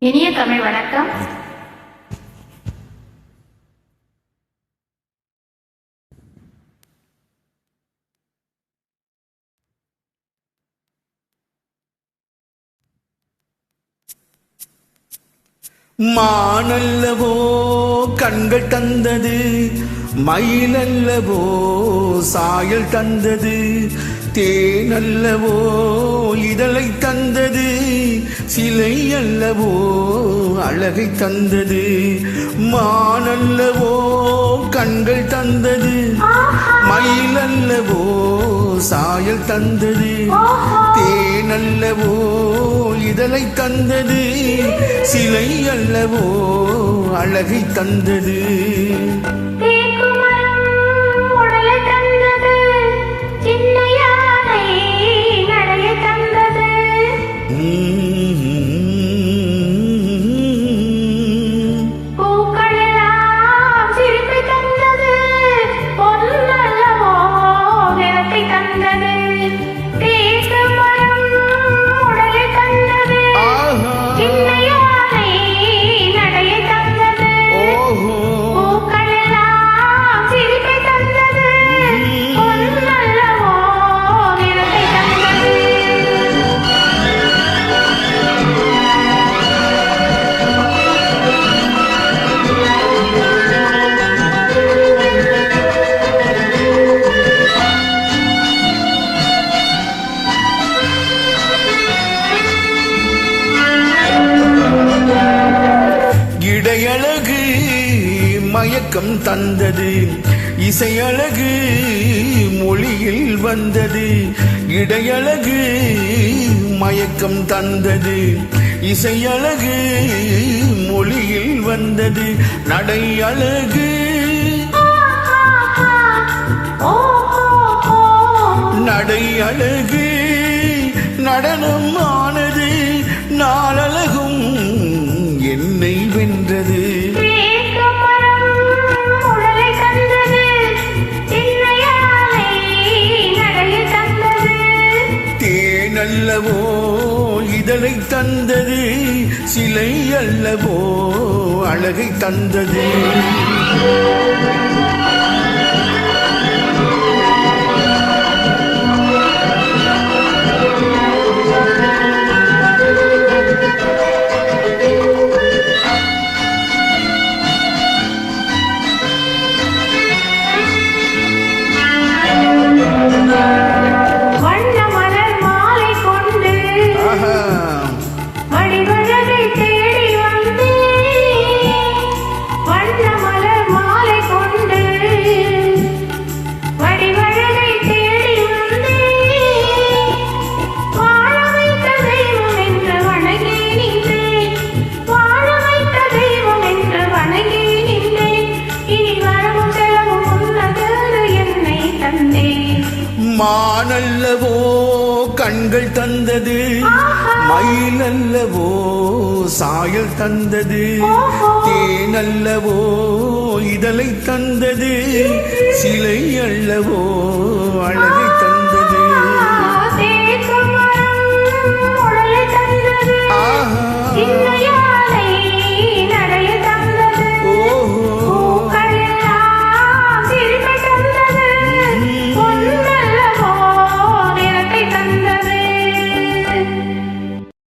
இனிய தமிழ் வணக்கம். மானல்லவோ கண்கள் தந்தது, மயிலல்லவோ சாயல் தந்தது, தேனல்லவோ இதழை தந்தது, சிலை அல்லவோ அழகை தந்தது. மானல்லவோ கண்கள் தந்தது, மயிலல்லவோ சாயல் தந்தது, தேனல்லவோ இதழை தந்தது, சிலை அல்லவோ அழகை தந்தது. இடையழகு மயக்கம் தந்தது, இசையழகு மொழியில் வந்தது. இடையழகு மயக்கம் தந்தது, இசையழகு மொழியில் வந்தது. நடை அழகு நடை அழகு நடனம் ஆனது, நாளழகும் என்னை வென்றது. தேனல்லவோ இதழை தந்தது, சிலை அல்லவோ அழகை தந்தது. மானல்லவோ கண்கள் தந்தது, மயிலல்லவோ சாயல் தந்தது, தேனல்லவோ இதழை தந்தது, சிலை அல்லவோ அழகை